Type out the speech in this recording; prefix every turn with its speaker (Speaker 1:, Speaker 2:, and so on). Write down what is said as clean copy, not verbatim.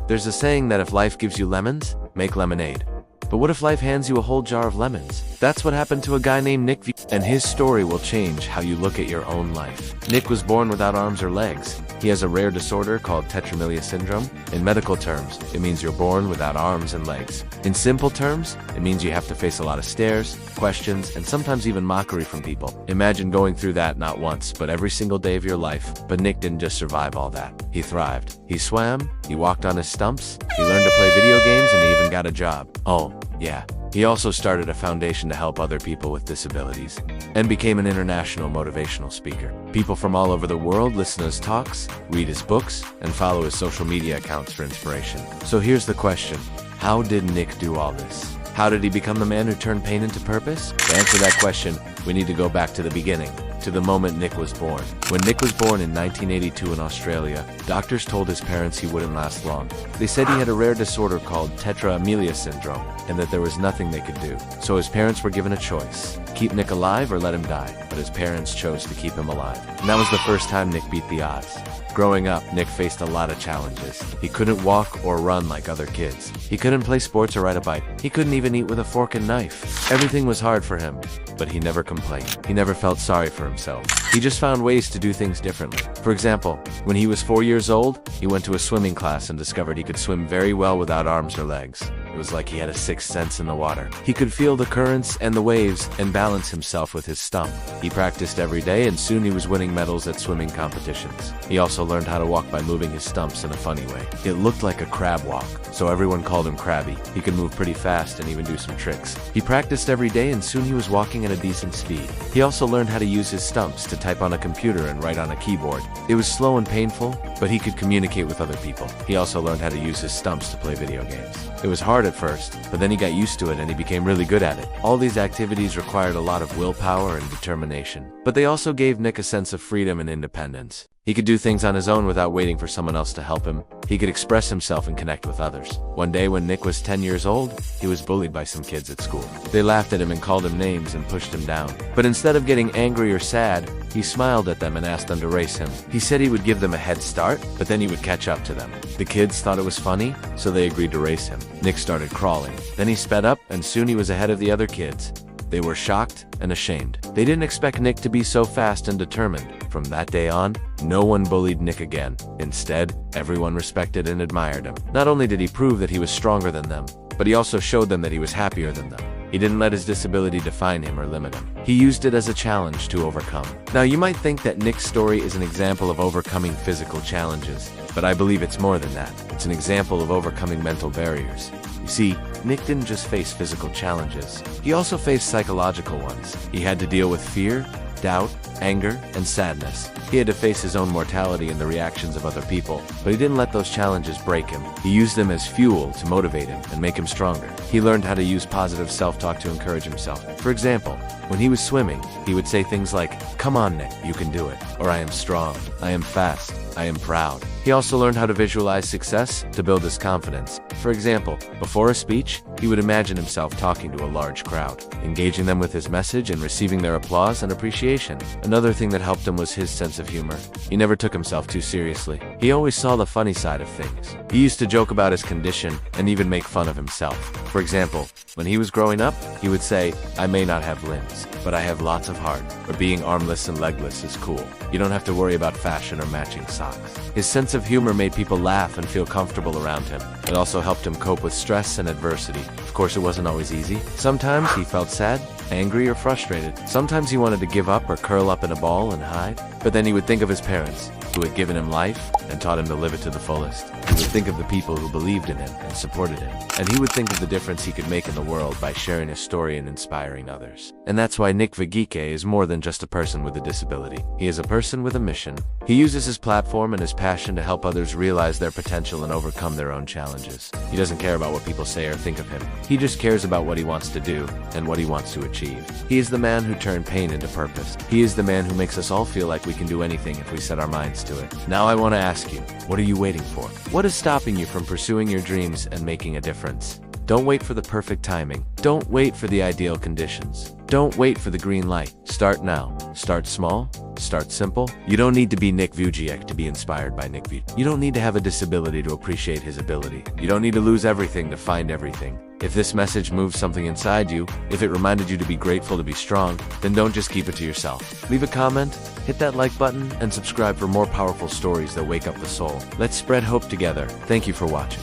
Speaker 1: There's a saying that if life gives you lemons, make lemonade. But what if life hands you a whole jar of lemons? That's what happened to a guy named Nick Vujicic, and his story will change how you look at your own life. Nick was born without arms or legs. He has a rare disorder called tetraamelia syndrome. In medical terms, it means you're born without arms and legs. In simple terms, it means you have to face a lot of stares, questions, and sometimes even mockery from people. Imagine going through that not once, but every single day of your life. But Nick didn't just survive all that. He thrived. He swam, he walked on his stumps, he learned to play video games, and he even got a job. Oh, yeah. He also started a foundation to help other people with disabilities and became an international motivational speaker. People from all over the world listen to his talks, read his books, and follow his social media accounts for inspiration. So here's the question. How did Nick do all this? How did he become the man who turned pain into purpose? To answer that question, we need to go back to the beginning, to the moment Nick was born. When Nick was born in 1982 in Australia, doctors told his parents he wouldn't last long. They said he had a rare disorder called tetraamelia syndrome, and that there was nothing they could do. So his parents were given a choice: keep Nick alive or let him die. But his parents chose to keep him alive. And that was the first time Nick beat the odds. Growing up, Nick faced a lot of challenges. He couldn't walk or run like other kids. He couldn't play sports or ride a bike. He couldn't even eat with a fork and knife. Everything was hard for him, but he never complained. He never felt sorry for himself. He just found ways to do things differently. For example, when he was 4 years old, he went to a swimming class and discovered he could swim very well without arms or legs. It was like he had a sixth sense in the water. He could feel the currents and the waves and balance himself with his stump. He practiced every day, and soon he was winning medals at swimming competitions. He also learned how to walk by moving his stumps in a funny way. It looked like a crab walk, so everyone called him Krabby. He could move pretty fast and even do some tricks. He practiced every day, and soon he was walking at a decent speed. He also learned how to use his stumps to type on a computer and write on a keyboard. It was slow and painful, but he could communicate with other people. He also learned how to use his stumps to play video games. It was hard at first, but then he got used to it and he became really good at it. All these activities required a lot of willpower and determination, but they also gave Nick a sense of freedom and independence. He could do things on his own without waiting for someone else to help him. He could express himself and connect with others. One day when Nick was 10 years old, he was bullied by some kids at school. They laughed at him and called him names and pushed him down. But instead of getting angry or sad, he smiled at them and asked them to race him. He said he would give them a head start, but then he would catch up to them. The kids thought it was funny, so they agreed to race him. Nick started crawling. Then he sped up, and soon he was ahead of the other kids. They were shocked and ashamed. They didn't expect Nick to be so fast and determined. From that day on, no one bullied Nick again. Instead, everyone respected and admired him. Not only did he prove that he was stronger than them, but he also showed them that he was happier than them. He didn't let his disability define him or limit him. He used it as a challenge to overcome. Now, you might think that Nick's story is an example of overcoming physical challenges, but I believe it's more than that. It's an example of overcoming mental barriers. You see, Nick didn't just face physical challenges. He also faced psychological ones. He had to deal with fear, doubt, anger, and sadness. He had to face his own mortality and the reactions of other people, but he didn't let those challenges break him. He used them as fuel to motivate him and make him stronger. He learned how to use positive self-talk to encourage himself. For example, when he was swimming, he would say things like, "Come on, Nick, you can do it," or "I am strong, I am fast, I am proud." He also learned how to visualize success to build his confidence. For example, before a speech, he would imagine himself talking to a large crowd, engaging them with his message and receiving their applause and appreciation. Another thing that helped him was his sense of humor. He never took himself too seriously. He always saw the funny side of things. He used to joke about his condition and even make fun of himself. For example, when he was growing up, he would say, "I may not have limbs, but I have lots of heart," or "Being armless and legless is cool. You don't have to worry about fashion or matching socks." His sense of humor made people laugh and feel comfortable around him. It also helped him cope with stress and adversity. Of course, it wasn't always easy. Sometimes he felt sad, angry, or frustrated. Sometimes he wanted to give up or curl up in a ball and hide. But then he would think of his parents, who had given him life and taught him to live it to the fullest. He would think of the people who believed in him and supported him. And he would think of the difference he could make in the world by sharing his story and inspiring others. And that's why Nick Vujicic is more than just a person with a disability. He is a person with a mission. He uses his platform and his passion to help others realize their potential and overcome their own challenges. He doesn't care about what people say or think of him. He just cares about what he wants to do and what he wants to achieve. He is the man who turned pain into purpose. He is the man who makes us all feel like we can do anything if we set our minds to it. Now I want to ask you, what are you waiting for? What is stopping you from pursuing your dreams and making a difference? Don't wait for the perfect timing. Don't wait for the ideal conditions. Don't wait for the green light. Start now. Start small. Start simple. You don't need to be Nick Vujicic to be inspired by Nick Vujicic. You don't need to have a disability to appreciate his ability. You don't need to lose everything to find everything. If this message moved something inside you, if it reminded you to be grateful, to be strong, then don't just keep it to yourself. Leave a comment, hit that like button, and subscribe for more powerful stories that wake up the soul. Let's spread hope together. Thank you for watching.